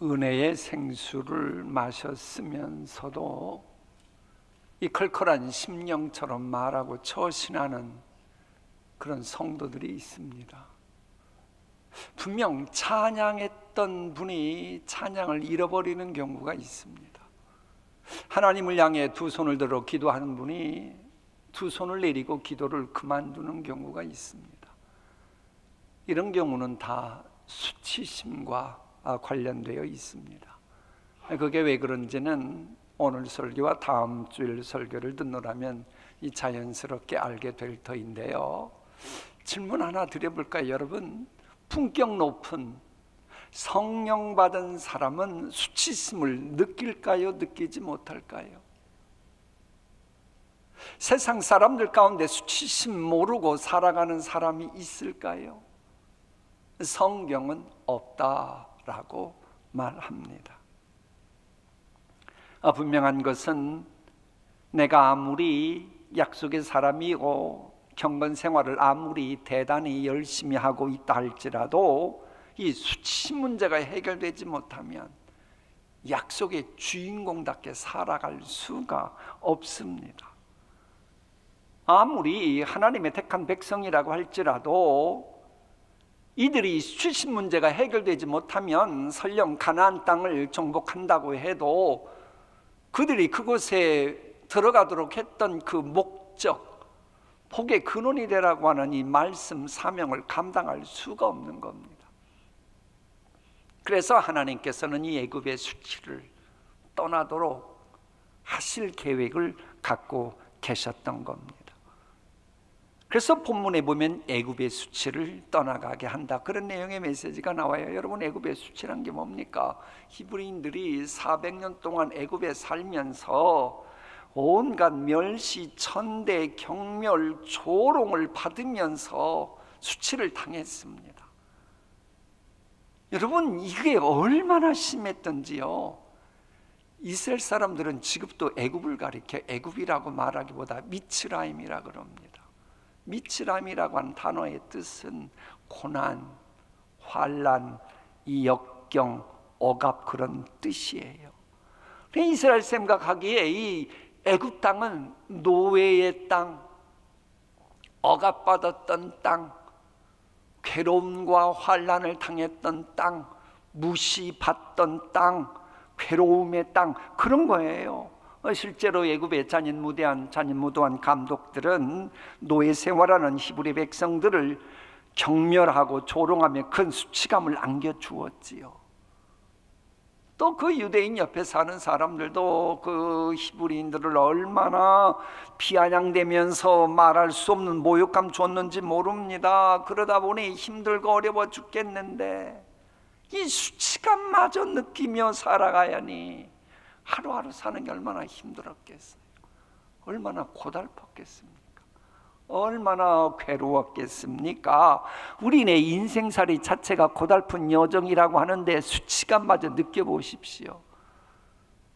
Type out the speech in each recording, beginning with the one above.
은혜의 생수를 마셨으면서도 이 컬컬한 심령처럼 말하고 처신하는 그런 성도들이 있습니다. 분명 찬양했던 분이 찬양을 잃어버리는 경우가 있습니다. 하나님을 향해 두 손을 들어 기도하는 분이 두 손을 내리고 기도를 그만두는 경우가 있습니다. 이런 경우는 다 수치심과 관련되어 있습니다. 그게 왜 그런지는 오늘 설교와 다음 주일 설교를 듣노라면 이 자연스럽게 알게 될 터인데요. 질문 하나 드려볼까요? 여러분, 품격 높은 성령 받은 사람은 수치심을 느낄까요? 느끼지 못할까요? 세상 사람들 가운데 수치심 모르고 살아가는 사람이 있을까요? 성경은 없다라고 말합니다. 분명한 것은 내가 아무리 약속의 사람이고 경건 생활을 아무리 대단히 열심히 하고 있다 할지라도 이 수치심 문제가 해결되지 못하면 약속의 주인공답게 살아갈 수가 없습니다. 아무리 하나님의 택한 백성이라고 할지라도 이들이 수치심 문제가 해결되지 못하면 설령 가나안 땅을 정복한다고 해도 그들이 그곳에 들어가도록 했던 그 목적, 복의 근원이 되라고 하는 이 말씀 사명을 감당할 수가 없는 겁니다. 그래서 하나님께서는 이 애굽의 수치를 떠나도록 하실 계획을 갖고 계셨던 겁니다. 그래서 본문에 보면 애굽의 수치를 떠나가게 한다, 그런 내용의 메시지가 나와요. 여러분, 애굽의 수치란 게 뭡니까? 히브리인들이 400년 동안 애굽에 살면서 온갖 멸시, 천대, 경멸, 조롱을 받으면서 수치를 당했습니다. 여러분, 이게 얼마나 심했던지요. 이스라엘 사람들은 지금도 애굽을 가리켜 애굽이라고 말하기보다 미츠라임이라 그럽니다. 미츠라임이라고 하는 단어의 뜻은 고난, 환난, 이 역경, 억압, 그런 뜻이에요. 이스라엘 생각하기에 이 애굽 땅은 노예의 땅, 억압받았던 땅, 괴로움과 환난을 당했던 땅, 무시받던 땅, 괴로움의 땅, 그런 거예요. 실제로 애굽의 잔인무도한 감독들은 노예 생활하는 히브리 백성들을 경멸하고 조롱하며 큰 수치감을 안겨주었지요. 또 그 유대인 옆에 사는 사람들도 그 히브리인들을 얼마나 비아냥대면서 말할 수 없는 모욕감 줬는지 모릅니다. 그러다 보니 힘들고 어려워 죽겠는데 이 수치감마저 느끼며 살아가야니 하루하루 사는 게 얼마나 힘들었겠어요. 얼마나 고달팠겠습니까? 얼마나 괴로웠겠습니까? 우리네 인생살이 자체가 고달픈 여정이라고 하는데 수치감마저 느껴보십시오.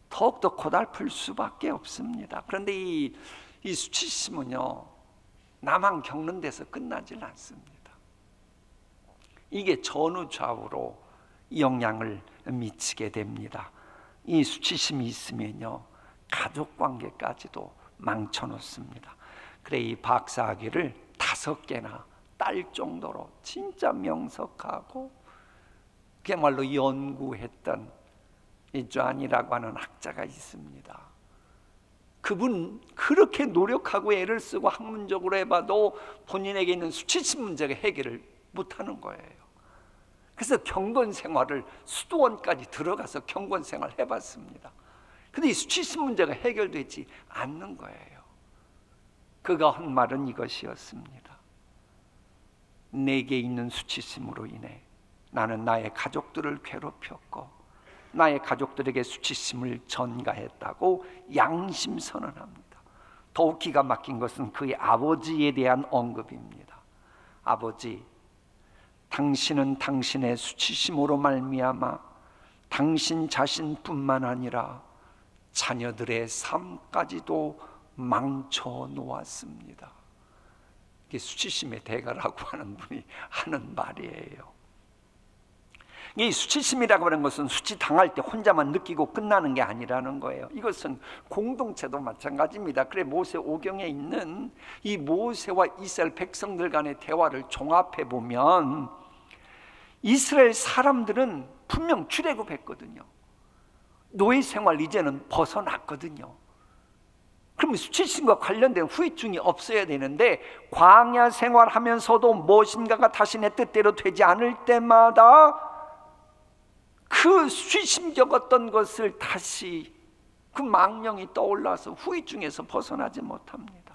더욱더 고달플 수밖에 없습니다. 그런데 이 수치심은요, 나만 겪는 데서 끝나질 않습니다. 이게 전후좌우로 영향을 미치게 됩니다. 이 수치심이 있으면요, 가족관계까지도 망쳐놓습니다. 그래, 이 박사학위를 5개나 딸 정도로 진짜 명석하고 그야말로 연구했던 이 존이라고 하는 학자가 있습니다. 그분 그렇게 노력하고 애를 쓰고 학문적으로 해봐도 본인에게 있는 수치심 문제가 해결을 못하는 거예요. 그래서 경건생활을 수도원까지 들어가서 경건생활을 해봤습니다. 근데 이 수치심 문제가 해결되지 않는 거예요. 그가 한 말은 이것이었습니다. 내게 있는 수치심으로 인해 나는 나의 가족들을 괴롭혔고 나의 가족들에게 수치심을 전가했다고 양심선언합니다. 더욱 기가 막힌 것은 그의 아버지에 대한 언급입니다. 아버지, 당신은 당신의 수치심으로 말미암아 당신 자신뿐만 아니라 자녀들의 삶까지도 망쳐 놓았습니다. 이게 수치심의 대가라고 하는 분이 하는 말이에요. 이 수치심이라고 하는 것은 수치당할 때 혼자만 느끼고 끝나는 게 아니라는 거예요. 이것은 공동체도 마찬가지입니다. 그래 모세 오경에 있는 이 모세와 이스라엘 백성들 간의 대화를 종합해 보면 이스라엘 사람들은 분명 출애굽했거든요. 노예 생활 이제는 벗어났거든요. 그러면 수치심과 관련된 후유증이 없어야 되는데 광야 생활하면서도 무엇인가가 다시 내 뜻대로 되지 않을 때마다 그 수치심적었던 것을 다시 그 망령이 떠올라서 후유증에서 벗어나지 못합니다.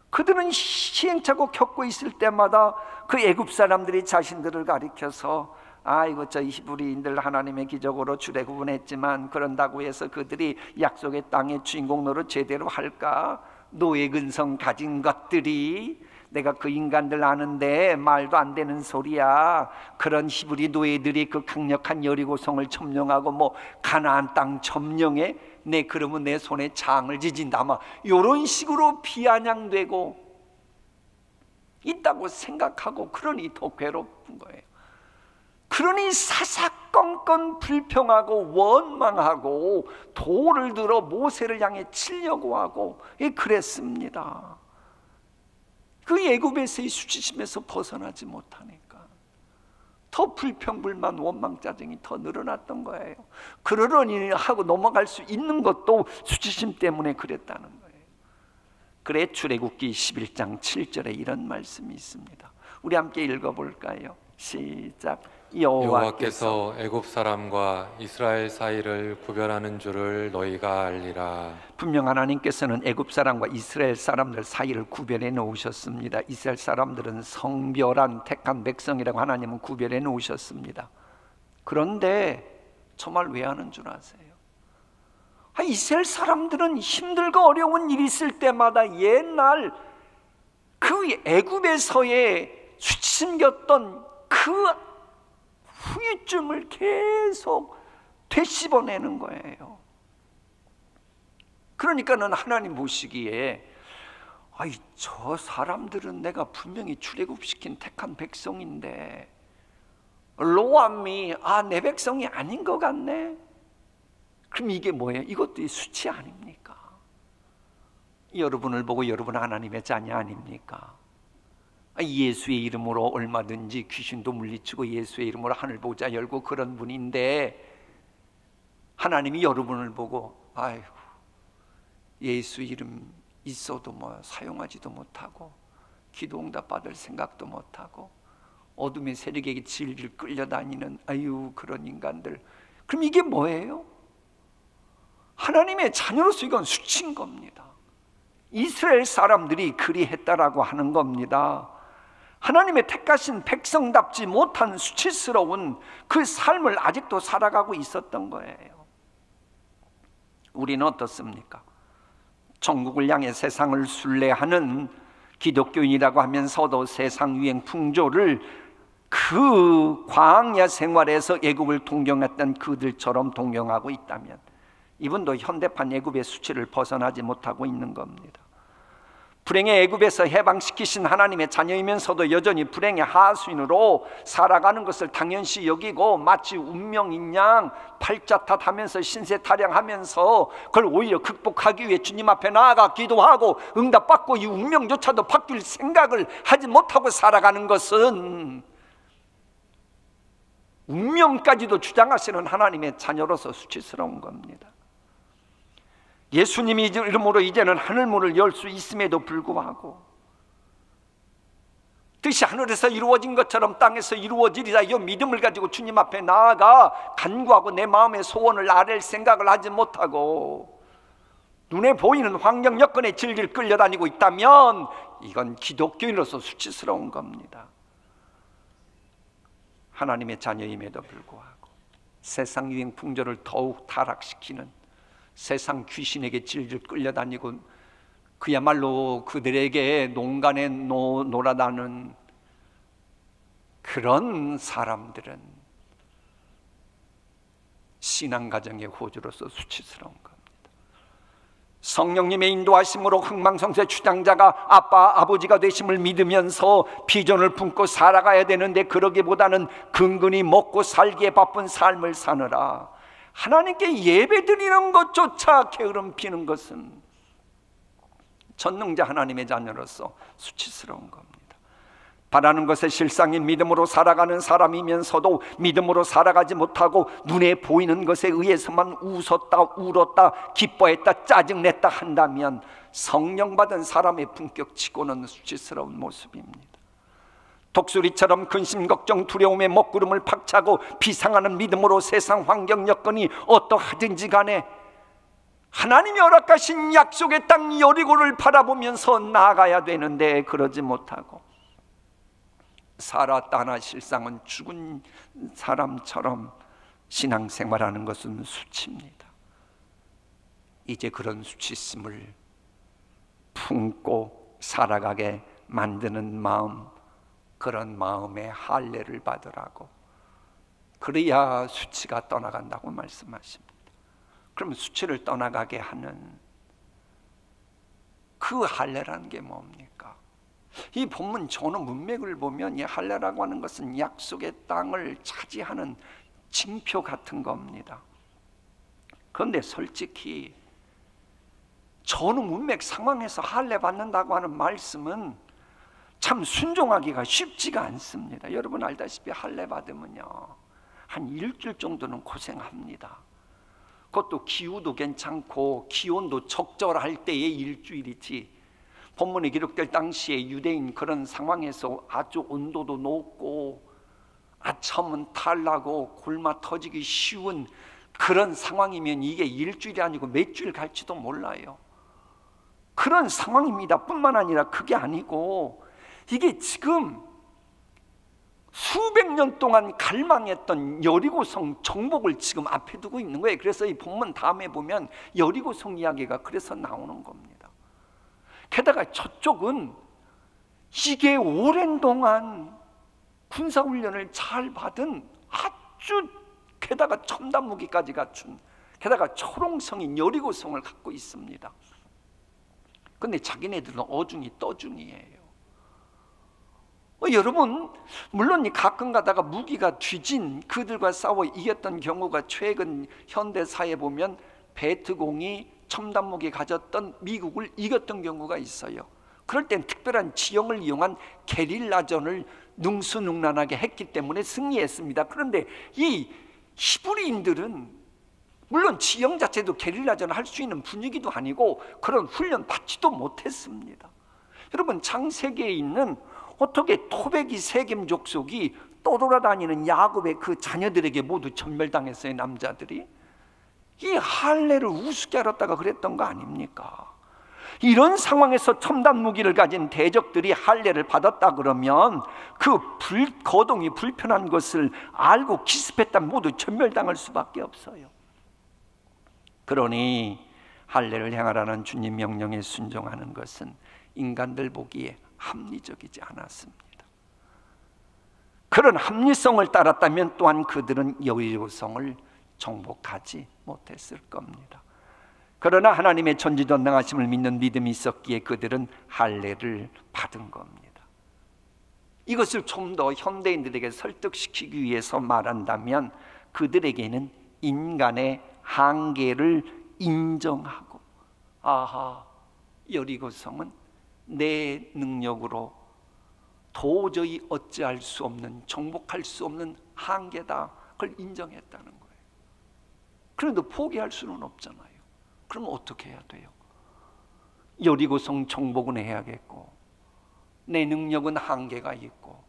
그들은 시행착오 겪고 있을 때마다 그 애굽 사람들이 자신들을 가리켜서 아이고 저 히브리인들 하나님의 기적으로 출애굽은 했지만 그런다고 해서 그들이 약속의 땅의 주인공 노릇 제대로 할까? 노예 근성 가진 것들이 내가 그 인간들 아는데 말도 안 되는 소리야. 그런 히브리 노예들이 그 강력한 여리고성을 점령하고 뭐 가나안 땅 점령해? 내 그러면 내 손에 장을 지진다. 아마 이런 식으로 비아냥되고 있다고 생각하고 그러니 더 괴롭은 거예요. 그러니 사사건건 불평하고 원망하고 돌을 들어 모세를 향해 치려고 하고 그랬습니다. 그 애굽에서의 수치심에서 벗어나지 못하니까 더 불평불만 원망 짜증이 더 늘어났던 거예요. 그러려니 하고 넘어갈 수 있는 것도 수치심 때문에 그랬다는 거예요. 그래 출애굽기 11장 7절에 이런 말씀이 있습니다. 우리 함께 읽어볼까요? 시작. 여호와께서 애굽 사람과 이스라엘 사이를 구별하는 줄을 너희가 알리라. 분명 하나님께서는 애굽 사람과 이스라엘 사람들 사이를 구별해 놓으셨습니다. 이스라엘 사람들은 성별한 택한 백성이라고 하나님은 구별해 놓으셨습니다. 그런데 저 말 왜 하는 줄 아세요? 이스라엘 사람들은 힘들고 어려운 일이 있을 때마다 옛날 그 애굽에서의 수치심겼던 그 후유증을 계속 되씹어내는 거예요. 그러니까는 하나님 보시기에 저 사람들은 내가 분명히 출애굽시킨 택한 백성인데 로암이 내 백성이 아닌 것 같네. 그럼 이게 뭐예요? 이것도 수치 아닙니까? 여러분을 보고 여러분 하나님의 자녀 아닙니까? 예수의 이름으로 얼마든지 귀신도 물리치고 예수의 이름으로 하늘 보좌 열고 그런 분인데 하나님이 여러분을 보고 아이고 예수 이름 있어도 뭐 사용하지도 못하고 기도 응답 받을 생각도 못하고 어둠의 세력에게 질질 끌려다니는 아유 그런 인간들. 그럼 이게 뭐예요? 하나님의 자녀로서 이건 수치인 겁니다. 이스라엘 사람들이 그리했다라고 하는 겁니다. 하나님의 택하신 백성답지 못한 수치스러운 그 삶을 아직도 살아가고 있었던 거예요. 우리는 어떻습니까? 천국을 향해 세상을 순례하는 기독교인이라고 하면서도 세상 유행 풍조를 그 광야 생활에서 애굽을 동경했던 그들처럼 동경하고 있다면 이분도 현대판 애굽의 수치를 벗어나지 못하고 있는 겁니다. 불행의 애굽에서 해방시키신 하나님의 자녀이면서도 여전히 불행의 하수인으로 살아가는 것을 당연시 여기고 마치 운명인 양 팔자탓하면서 신세타령하면서 그걸 오히려 극복하기 위해 주님 앞에 나아가 기도하고 응답받고 이 운명조차도 바뀔 생각을 하지 못하고 살아가는 것은 운명까지도 주장하시는 하나님의 자녀로서 수치스러운 겁니다. 예수님이 이름으로 이제는 하늘문을 열 수 있음에도 불구하고 뜻이 하늘에서 이루어진 것처럼 땅에서 이루어지리라 이 믿음을 가지고 주님 앞에 나아가 간구하고 내 마음의 소원을 아랠 생각을 하지 못하고 눈에 보이는 환경 여건에 질질 끌려다니고 있다면 이건 기독교인으로서 수치스러운 겁니다. 하나님의 자녀임에도 불구하고 세상 유행 풍조를 더욱 타락시키는 세상 귀신에게 질질 끌려다니고 그야말로 그들에게 농간에 놀아나는 그런 사람들은 신앙가정의 호주로서 수치스러운 겁니다. 성령님의 인도하심으로 흥망성쇠 주장자가 아빠 아버지가 되심을 믿으면서 비전을 품고 살아가야 되는데, 그러기보다는 근근히 먹고 살기에 바쁜 삶을 사느라 하나님께 예배드리는 것조차 게으름 피는 것은 전능자 하나님의 자녀로서 수치스러운 겁니다. 바라는 것의 실상인 믿음으로 살아가는 사람이면서도 믿음으로 살아가지 못하고 눈에 보이는 것에 의해서만 웃었다 울었다 기뻐했다 짜증냈다 한다면 성령 받은 사람의 품격치고는 수치스러운 모습입니다. 독수리처럼 근심 걱정 두려움에 먹구름을 팍차고 비상하는 믿음으로 세상 환경 여건이 어떠하든지 간에 하나님이 허락하신 약속의 땅 여리고를 바라보면서 나아가야 되는데, 그러지 못하고 살았다 하나 실상은 죽은 사람처럼 신앙생활하는 것은 수치입니다. 이제 그런 수치심을 품고 살아가게 만드는 마음, 그런 마음에 할례를 받으라고, 그래야 수치가 떠나간다고 말씀하십니다. 그럼 수치를 떠나가게 하는 그 할례라는 게 뭡니까? 이 본문 전후 문맥을 보면 이 할례라고 하는 것은 약속의 땅을 차지하는 징표 같은 겁니다. 그런데 솔직히 전후 문맥 상황에서 할례 받는다고 하는 말씀은 참 순종하기가 쉽지가 않습니다. 여러분 알다시피 할례 받으면요 한 일주일 정도는 고생합니다. 그것도 기후도 괜찮고 기온도 적절할 때의 일주일이지, 본문에 기록될 당시에 유대인 그런 상황에서 아주 온도도 높고 아첨은 탈나고 골마 터지기 쉬운 그런 상황이면 이게 일주일이 아니고 몇 주일 갈지도 몰라요. 그런 상황입니다. 뿐만 아니라 그게 아니고 이게 지금 수백 년 동안 갈망했던 여리고성 정복을 지금 앞에 두고 있는 거예요. 그래서 이 본문 다음에 보면 여리고성 이야기가 그래서 나오는 겁니다. 게다가 저쪽은 이게 오랜 동안 군사훈련을 잘 받은 아주 게다가 첨단 무기까지 갖춘, 게다가 초롱성인 여리고성을 갖고 있습니다. 근데 자기네들은 어중이 떠중이에요. 여러분 물론 가끔 가다가 무기가 뒤진 그들과 싸워 이겼던 경우가 최근 현대사에 보면 베트공이 첨단 무기 가졌던 미국을 이겼던 경우가 있어요. 그럴 땐 특별한 지형을 이용한 게릴라전을 능수능란하게 했기 때문에 승리했습니다. 그런데 이 히브리인들은 물론 지형 자체도 게릴라전을 할 수 있는 분위기도 아니고 그런 훈련 받지도 못했습니다. 여러분 창세기에 있는 어떻게 토백이 세겜 족속이 떠돌아다니는 야곱의 그 자녀들에게 모두 전멸당했어요. 남자들이 이 할례를 우습게 알았다가 그랬던 거 아닙니까? 이런 상황에서 첨단 무기를 가진 대적들이 할례를 받았다 그러면 그 거동이 불편한 것을 알고 기습했다면 모두 전멸당할 수밖에 없어요. 그러니 할례를 행하라는 주님 명령에 순종하는 것은 인간들 보기에 합리적이지 않았습니다. 그런 합리성을 따랐다면 또한 그들은 여리고성을 정복하지 못했을 겁니다. 그러나 하나님의 전지전능하심을 믿는 믿음이 있었기에 그들은 할례를 받은 겁니다. 이것을 좀 더 현대인들에게 설득시키기 위해서 말한다면 그들에게는 인간의 한계를 인정하고, 아하, 여리고성은 내 능력으로 도저히 어찌할 수 없는, 정복할 수 없는 한계다, 그걸 인정했다는 거예요. 그런데 포기할 수는 없잖아요. 그럼 어떻게 해야 돼요? 여리고성 정복은 해야겠고 내 능력은 한계가 있고,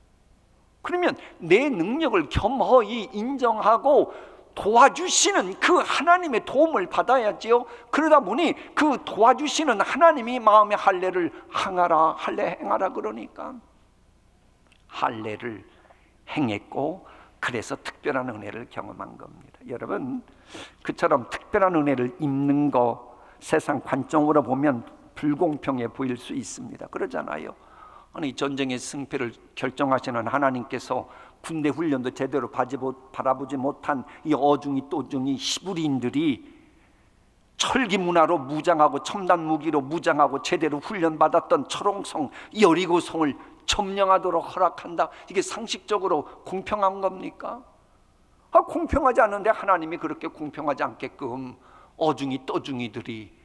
그러면 내 능력을 겸허히 인정하고 도와주시는 그 하나님의 도움을 받아야지요. 그러다 보니 그 도와주시는 하나님이 마음의 할례를 행하라, 할례 행하라 그러니까 할례를 행했고, 그래서 특별한 은혜를 경험한 겁니다. 여러분 그처럼 특별한 은혜를 입는 거 세상 관점으로 보면 불공평해 보일 수 있습니다. 그러잖아요. 아니 전쟁의 승패를 결정하시는 하나님께서 군대 훈련도 제대로 바라보지 못한 이 어중이 또중이 히브리인들이 철기 문화로 무장하고 첨단 무기로 무장하고 제대로 훈련받았던 철옹성 여리고성을 점령하도록 허락한다. 이게 상식적으로 공평한 겁니까? 공평하지 않은데 하나님이 그렇게 공평하지 않게끔 어중이 떠중이들이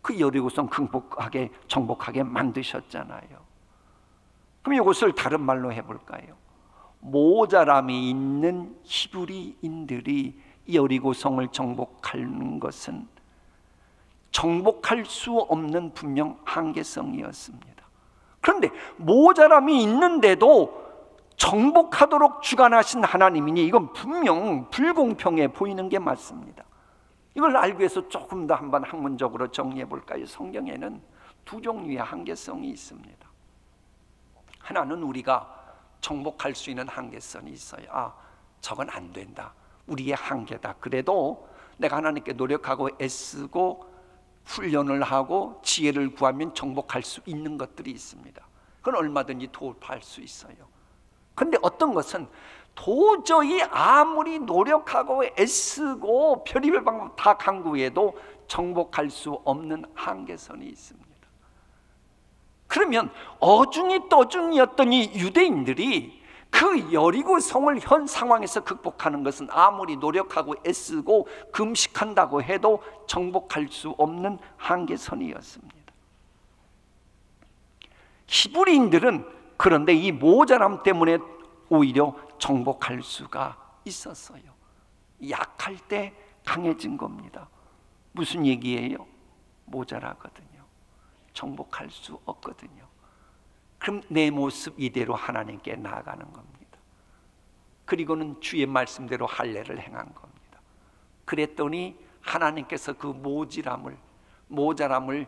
그 여리고성 정복하게 만드셨잖아요. 그럼 이것을 다른 말로 해볼까요? 모자람이 있는 히브리인들이 여리고성을 정복하는 것은 정복할 수 없는 분명 한계성이었습니다. 그런데 모자람이 있는데도 정복하도록 주관하신 하나님이니 이건 분명 불공평해 보이는 게 맞습니다. 이걸 알기 위해서 조금 더 한번 학문적으로 정리해 볼까요? 성경에는 두 종류의 한계성이 있습니다. 하나는 우리가 정복할 수 있는 한계선이 있어요. 저건 안 된다, 우리의 한계다. 그래도 내가 하나님께 노력하고 애쓰고 훈련을 하고 지혜를 구하면 정복할 수 있는 것들이 있습니다. 그건 얼마든지 돌파할 수 있어요. 그런데 어떤 것은 도저히 아무리 노력하고 애쓰고 별의별 방법 다 강구해도 정복할 수 없는 한계선이 있습니다. 그러면 어중이 떠중이었던 이 유대인들이 그 여리고성을 현 상황에서 극복하는 것은 아무리 노력하고 애쓰고 금식한다고 해도 정복할 수 없는 한계선이었습니다. 히브리인들은 그런데 이 모자람 때문에 오히려 정복할 수가 있었어요. 약할 때 강해진 겁니다. 무슨 얘기예요? 모자라거든요. 정복할 수 없거든요. 그럼 내 모습 이대로 하나님께 나아가는 겁니다. 그리고는 주의 말씀대로 할례를 행한 겁니다. 그랬더니 하나님께서 그 모자람을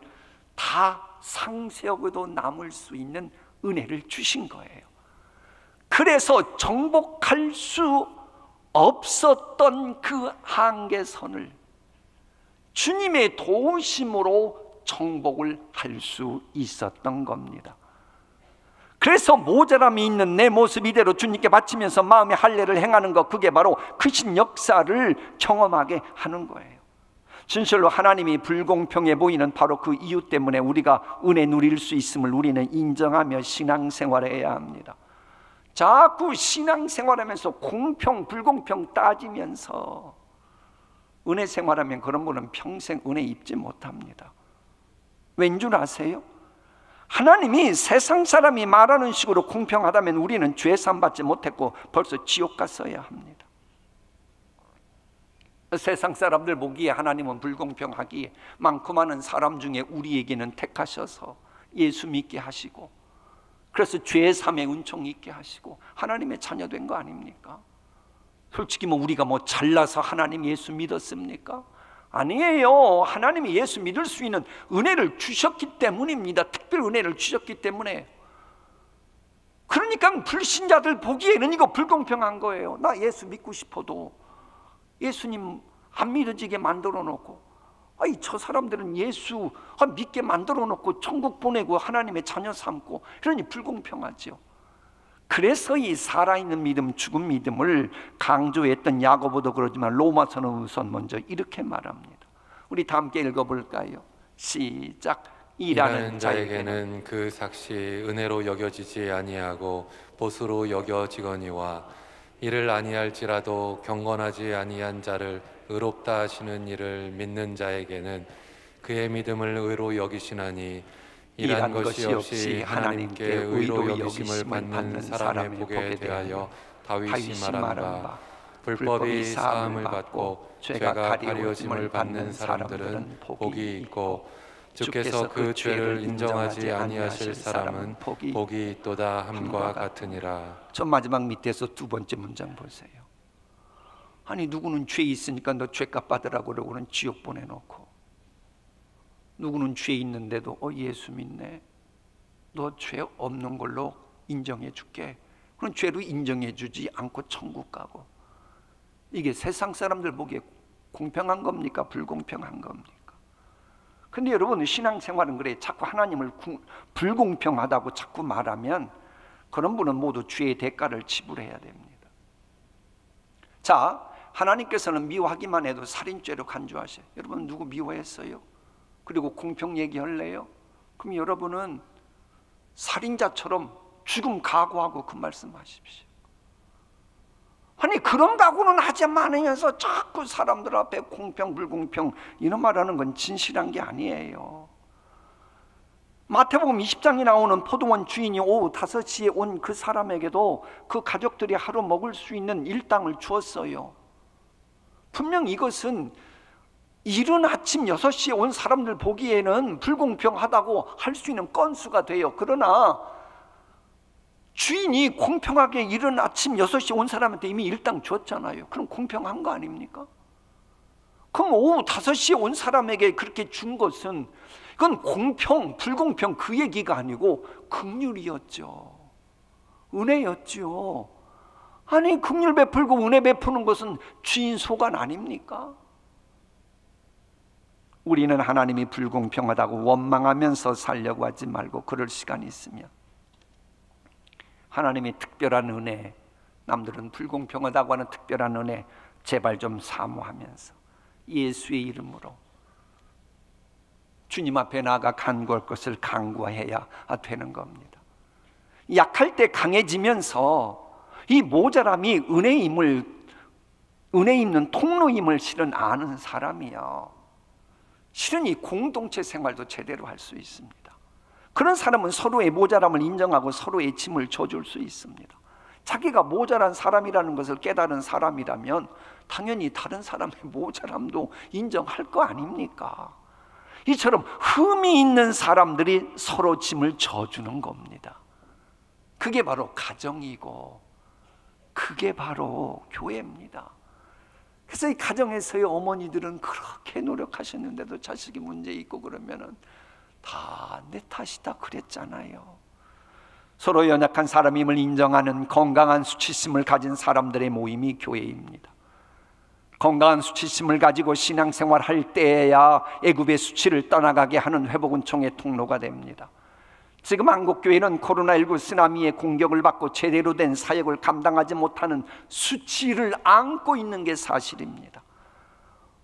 다 상세하고도 남을 수 있는 은혜를 주신 거예요. 그래서 정복할 수 없었던 그 한계선을 주님의 도우심으로 정복을 할 수 있었던 겁니다. 그래서 모자람이 있는 내 모습 이대로 주님께 바치면서 마음의 할례를 행하는 것, 그게 바로 크신 역사를 경험하게 하는 거예요. 진실로 하나님이 불공평해 보이는 바로 그 이유 때문에 우리가 은혜 누릴 수 있음을 우리는 인정하며 신앙생활을 해야 합니다. 자꾸 신앙생활하면서 공평 불공평 따지면서 은혜 생활하면 그런 분은 평생 은혜 입지 못합니다. 왠 줄 아세요? 하나님이 세상 사람이 말하는 식으로 공평하다면 우리는 죄 사함 받지 못했고 벌써 지옥 갔어야 합니다. 세상 사람들 보기에 하나님은 불공평하기에 많고 많은 사람 중에 우리에게는 택하셔서 예수 믿게 하시고, 그래서 죄 사함의 은총이 있게 하시고 하나님의 자녀 된 거 아닙니까? 솔직히 우리가 잘나서 하나님 예수 믿었습니까? 아니에요. 하나님이 예수 믿을 수 있는 은혜를 주셨기 때문입니다. 특별 은혜를 주셨기 때문에. 그러니까 불신자들 보기에는 이거 불공평한 거예요. 나 예수 믿고 싶어도 예수님 안 믿어지게 만들어 놓고, 저 사람들은 예수 믿게 만들어 놓고 천국 보내고 하나님의 자녀 삼고, 그러니 불공평하죠. 그래서 이 살아있는 믿음, 죽은 믿음을 강조했던 야고보도 그러지만 로마서는 우선 먼저 이렇게 말합니다. 우리 다 함께 읽어볼까요? 시작. 일하는 자에게는 그 삭시 은혜로 여겨지지 아니하고 보수로 여겨지거니와 이를 아니할지라도 경건하지 아니한 자를 의롭다 하시는 이를 믿는 자에게는 그의 믿음을 의로 여기시나니 일한 것이 없이 하나님께 의로 여기심을 받는 사람의 복에 대하여 다윗이 말한다. 불법이 사함을 받고 죄가 가려짐을 받는 사람들은 복이 있고 주께서 그 죄를 인정하지 아니하실 사람은 복이 있도다 함과 같으니라. 저 마지막 밑에서 두 번째 문장 보세요. 아니, 누구는 죄 있으니까 너 죄값 받으라고 그러고는 지옥 보내놓고, 누구는 죄 있는데도 예수 믿네, 너 죄 없는 걸로 인정해 줄게, 그런 죄로 인정해 주지 않고 천국 가고. 이게 세상 사람들 보기에 공평한 겁니까? 불공평한 겁니까? 근데 여러분, 신앙생활은 그래. 자꾸 하나님을 불공평하다고 자꾸 말하면 그런 분은 모두 죄의 대가를 지불해야 됩니다. 자, 하나님께서는 미워하기만 해도 살인죄로 간주하셔요. 여러분 누구 미워했어요? 그리고 공평 얘기할래요? 그럼 여러분은 살인자처럼 죽음 각오하고 그 말씀하십시오. 아니 그런 각오는 하지 않으면서 자꾸 사람들 앞에 공평 불공평 이런 말하는 건 진실한 게 아니에요. 마태복음 20장에 나오는 포도원 주인이 오후 5시에 온 그 사람에게도 그 가족들이 하루 먹을 수 있는 일당을 주었어요. 분명 이것은 이른 아침 6시에 온 사람들 보기에는 불공평하다고 할 수 있는 건수가 돼요. 그러나 주인이 공평하게 이른 아침 6시에 온 사람한테 이미 일당 줬잖아요. 그럼 공평한 거 아닙니까? 그럼 오후 5시에 온 사람에게 그렇게 준 것은 그건 공평, 불공평 그 얘기가 아니고 긍휼이었죠. 은혜였죠. 아니 긍휼 베풀고 은혜 베푸는 것은 주인 소관 아닙니까? 우리는 하나님이 불공평하다고 원망하면서 살려고 하지 말고 그럴 시간이 있으면 하나님이 특별한 은혜, 남들은 불공평하다고 하는 특별한 은혜 제발 좀 사모하면서 예수의 이름으로 주님 앞에 나아가 간구할 것을 간구해야 되는 겁니다. 약할 때 강해지면서 이 모자람이 은혜 있는 통로임을 실은 아는 사람이요, 실은 이 공동체 생활도 제대로 할 수 있습니다. 그런 사람은 서로의 모자람을 인정하고 서로의 짐을 져줄 수 있습니다. 자기가 모자란 사람이라는 것을 깨달은 사람이라면 당연히 다른 사람의 모자람도 인정할 거 아닙니까? 이처럼 흠이 있는 사람들이 서로 짐을 져주는 겁니다. 그게 바로 가정이고 그게 바로 교회입니다. 그래서 이 가정에서의 어머니들은 그렇게 노력하셨는데도 자식이 문제 있고 그러면은 다 내 탓이다 그랬잖아요. 서로 연약한 사람임을 인정하는 건강한 수치심을 가진 사람들의 모임이 교회입니다. 건강한 수치심을 가지고 신앙생활할 때에야 애굽의 수치를 떠나가게 하는 회복은총의 통로가 됩니다. 지금 한국교회는 코로나19 쓰나미의 공격을 받고 제대로 된 사역을 감당하지 못하는 수치를 안고 있는 게 사실입니다.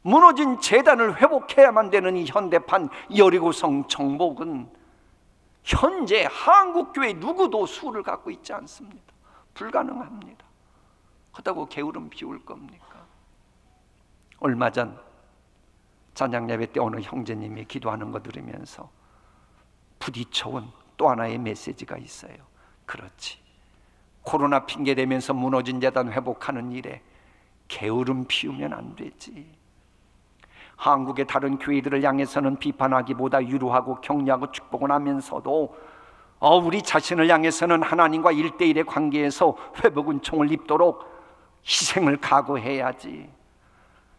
무너진 재단을 회복해야만 되는 이 현대판 여리고성 정복은 현재 한국교회 누구도 수를 갖고 있지 않습니다. 불가능합니다. 그렇다고 게으름 피울 겁니까? 얼마 전 찬양 예배 때 어느 형제님이 기도하는 거 들으면서 부딪혀온 또 하나의 메시지가 있어요. 그렇지, 코로나 핑계 대면서 무너진 재단 회복하는 일에 게으름 피우면 안 되지. 한국의 다른 교회들을 향해서는 비판하기보다 위로하고 격려하고 축복을 하면서도 우리 자신을 향해서는 하나님과 1대1의 관계에서 회복은총을 입도록 희생을 각오해야지.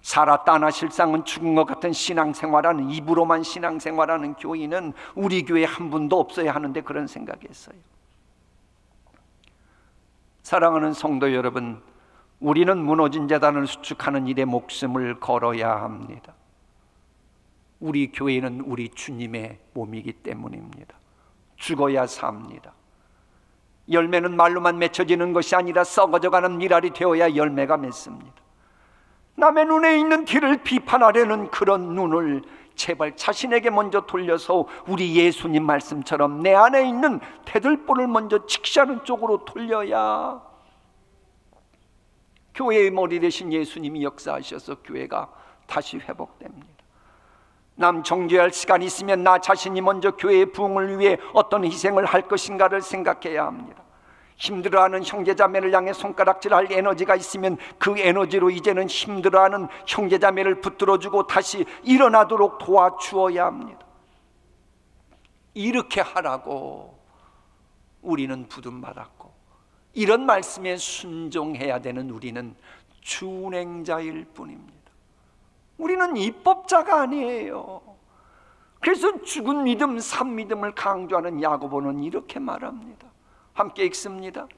살았다 하나 실상은 죽은 것 같은 신앙생활하는, 입으로만 신앙생활하는 교인은 우리 교회에 한 분도 없어야 하는데 그런 생각했어요. 사랑하는 성도 여러분, 우리는 무너진 재단을 수축하는 일에 목숨을 걸어야 합니다. 우리 교회는 우리 주님의 몸이기 때문입니다. 죽어야 삽니다. 열매는 말로만 맺혀지는 것이 아니라 썩어져가는 밀알이 되어야 열매가 맺습니다. 남의 눈에 있는 길을 비판하려는 그런 눈을 제발 자신에게 먼저 돌려서 우리 예수님 말씀처럼 내 안에 있는 대들보를 먼저 직시하는 쪽으로 돌려야 교회의 머리 대신 예수님이 역사하셔서 교회가 다시 회복됩니다. 남 정죄할 시간이 있으면 나 자신이 먼저 교회의 부흥을 위해 어떤 희생을 할 것인가를 생각해야 합니다. 힘들어하는 형제자매를 향해 손가락질할 에너지가 있으면 그 에너지로 이제는 힘들어하는 형제자매를 붙들어주고 다시 일어나도록 도와주어야 합니다. 이렇게 하라고 우리는 부름받았고, 이런 말씀에 순종해야 되는 우리는 준행자일 뿐입니다. 우리는 입법자가 아니에요. 그래서 죽은 믿음, 산 믿음을 강조하는 야고보는 이렇게 말합니다. 함께 읽습니다.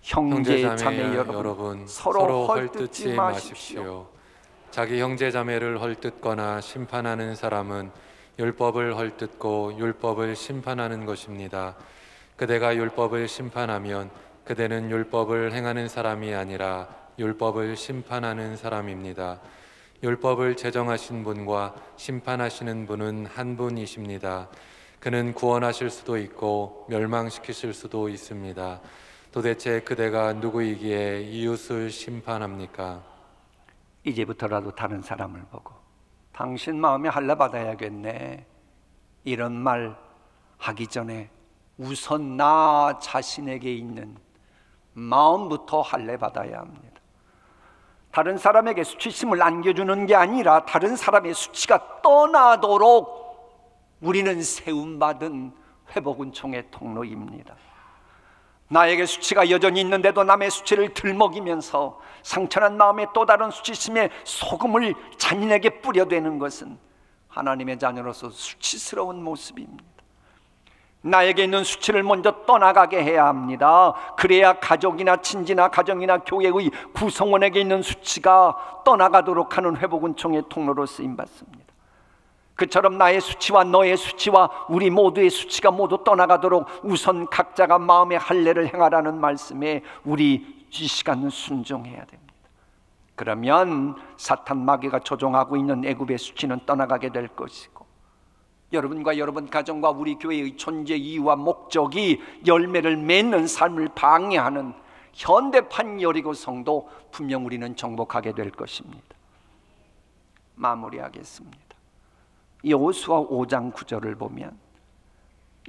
형제 자매 여러분, 서로 헐뜯지 마십시오. 자기 형제 자매를 헐뜯거나 심판하는 사람은 율법을 헐뜯고 율법을 심판하는 것입니다. 그대가 율법을 심판하면 그대는 율법을 행하는 사람이 아니라 율법을 심판하는 사람입니다. 율법을 제정하신 분과 심판하시는 분은 한 분이십니다. 그는 구원하실 수도 있고 멸망시키실 수도 있습니다. 도대체 그대가 누구이기에 이웃을 심판합니까? 이제부터라도 다른 사람을 보고 당신 마음에 할례 받아야겠네, 이런 말 하기 전에 우선 나 자신에게 있는 마음부터 할례 받아야 합니다. 다른 사람에게 수치심을 안겨주는 게 아니라 다른 사람의 수치가 떠나도록 우리는 세움받은 회복은총의 통로입니다. 나에게 수치가 여전히 있는데도 남의 수치를 들먹이면서 상처난 마음에 또 다른 수치심에 소금을 자신에게 뿌려대는 것은 하나님의 자녀로서 수치스러운 모습입니다. 나에게 있는 수치를 먼저 떠나가게 해야 합니다. 그래야 가족이나 친지나 가정이나 교회의 구성원에게 있는 수치가 떠나가도록 하는 회복은총의 통로로 쓰임받습니다. 그처럼 나의 수치와 너의 수치와 우리 모두의 수치가 모두 떠나가도록 우선 각자가 마음의 할례를 행하라는 말씀에 우리 이 시간은 순종해야 됩니다. 그러면 사탄 마귀가 조종하고 있는 애굽의 수치는 떠나가게 될 것이고, 여러분과 여러분 가정과 우리 교회의 존재 이유와 목적이 열매를 맺는 삶을 방해하는 현대판 여리고성도 분명 우리는 정복하게 될 것입니다. 마무리하겠습니다. 여호수아 5장 9절을 보면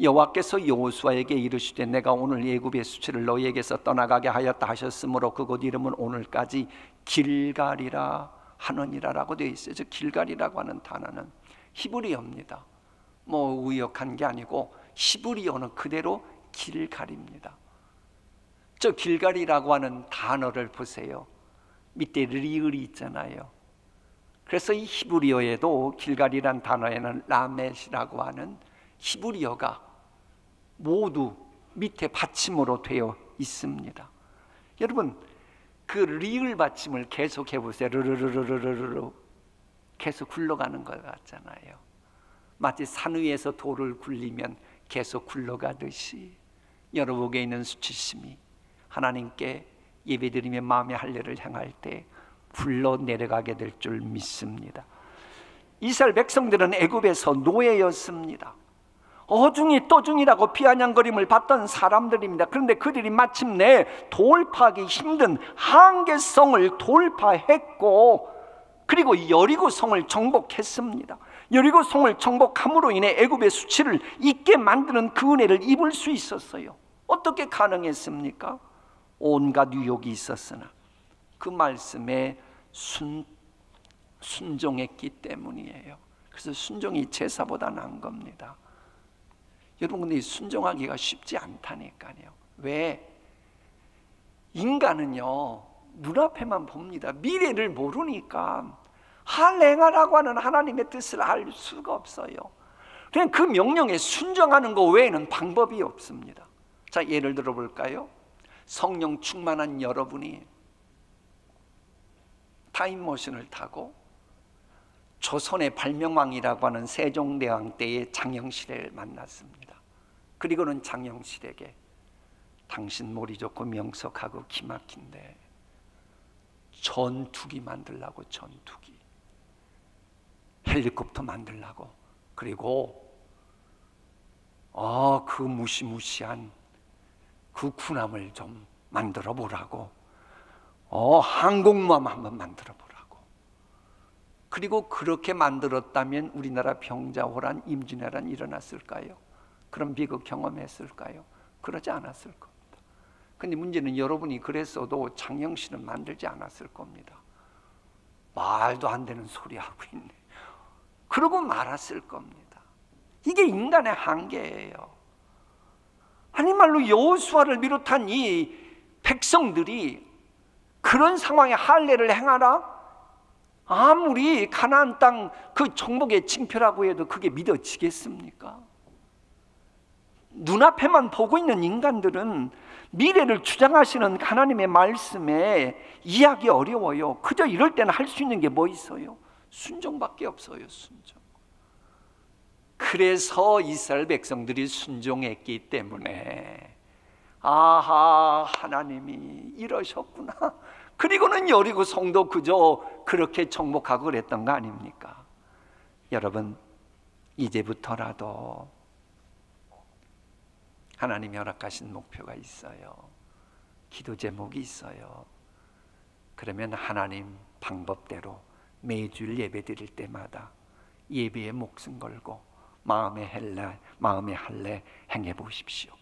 여호와께서 여호수아에게 이르시되 내가 오늘 애굽의 수치를 너희에게서 떠나가게 하였다 하셨으므로 그곳 이름은 오늘까지 길갈이라 하느니라 라고 되어 있어요. 저 길갈이라고 하는 단어는 히브리어입니다. 뭐 의역한 게 아니고 히브리어는 그대로 길갈입니다. 저 길갈이라고 하는 단어를 보세요. 밑에 리을이 있잖아요. 그래서 이 히브리어에도 길갈이란 단어에는 라멧이라고 하는 히브리어가 모두 밑에 받침으로 되어 있습니다. 여러분, 그 리을 받침을 계속 해보세요. 르르르르르르르 계속 굴러가는 것 같잖아요. 마치 산 위에서 돌을 굴리면 계속 굴러가듯이 여러분에게 있는 수치심이 하나님께 예배드리며 마음의 할례를 행할 때 굴러 내려가게 될 줄 믿습니다. 이스라엘 백성들은 애굽에서 노예였습니다. 어중이 떠중이라고 비아냥거림을 받던 사람들입니다. 그런데 그들이 마침내 돌파하기 힘든 한계성을 돌파했고, 그리고 여리고성을 정복했습니다. 여리고성을 정복함으로 인해 애굽의 수치를 잊게 만드는 그 은혜를 입을 수 있었어요. 어떻게 가능했습니까? 온갖 유혹이 있었으나 그 말씀에 순종했기 때문이에요. 그래서 순종이 제사보다 나은 겁니다. 여러분, 근데 순종하기가 쉽지 않다니까요. 왜? 인간은요 눈앞에만 봅니다. 미래를 모르니까 할례하라고 하는 하나님의 뜻을 알 수가 없어요. 그냥 그 명령에 순종하는 것 외에는 방법이 없습니다. 자, 예를 들어 볼까요? 성령 충만한 여러분이 타임머신을 타고 조선의 발명왕이라고 하는 세종대왕 때의 장영실을 만났습니다. 그리고는 장영실에게 당신 머리 좋고 명석하고 기막힌데 전투기 만들라고, 전투기 헬리콥터 만들라고, 그리고 그 무시무시한 그 군함을 좀 만들어 보라고, 항공모함 한번 만들어 보라고. 그리고 그렇게 만들었다면 우리나라 병자호란, 임진왜란 일어났을까요? 그런 비극 경험했을까요? 그러지 않았을 겁니다. 근데 문제는 여러분이 그랬어도 장영실은 만들지 않았을 겁니다. 말도 안 되는 소리 하고 있네, 그러고 말았을 겁니다. 이게 인간의 한계예요. 아니 말로 여호수아를 비롯한 이 백성들이 그런 상황에 할례를 행하라? 아무리 가나안 땅 그 정복의 징표라고 해도 그게 믿어지겠습니까? 눈앞에만 보고 있는 인간들은 미래를 주장하시는 하나님의 말씀에 이해하기 어려워요. 그저 이럴 때는 할 수 있는 게 뭐 있어요? 순종밖에 없어요. 순종. 그래서 이스라엘 백성들이 순종했기 때문에 아하, 하나님이 이러셨구나, 그리고는 여리고 성도 그저 그렇게 정복하고 그랬던 거 아닙니까? 여러분, 이제부터라도 하나님이 허락하신 목표가 있어요. 기도 제목이 있어요. 그러면 하나님 방법대로 매주일 예배 드릴 때마다 예배에 목숨 걸고 마음의 할례 행해 보십시오.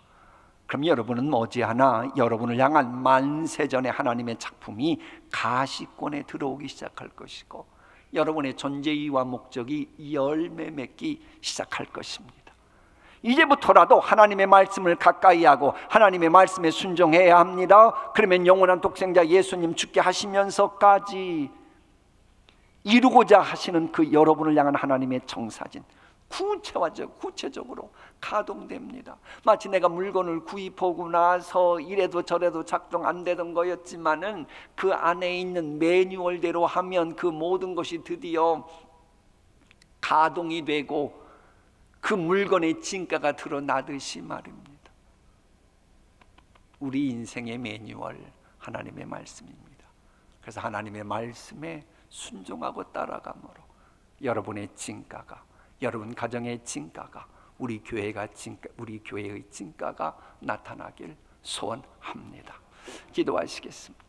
그럼 여러분은 머지않아 여러분을 향한 만세전의 하나님의 작품이 가시권에 들어오기 시작할 것이고, 여러분의 존재 이유와 목적이 열매 맺기 시작할 것입니다. 이제부터라도 하나님의 말씀을 가까이 하고 하나님의 말씀에 순종해야 합니다. 그러면 영원한 독생자 예수님 죽게 하시면서까지 이루고자 하시는 그 여러분을 향한 하나님의 청사진 구체적으로 가동됩니다. 마치 내가 물건을 구입하고 나서 이래도 저래도 작동 안 되던 거였지만은 그 안에 있는 매뉴얼대로 하면 그 모든 것이 드디어 가동이 되고 그 물건의 진가가 드러나듯이 말입니다. 우리 인생의 매뉴얼 하나님의 말씀입니다. 그래서 하나님의 말씀에 순종하고 따라감으로 여러분의 진가가, 여러분 가정의 진가가, 우리 교회의 진가가 나타나길 소원합니다. 기도하시겠습니다.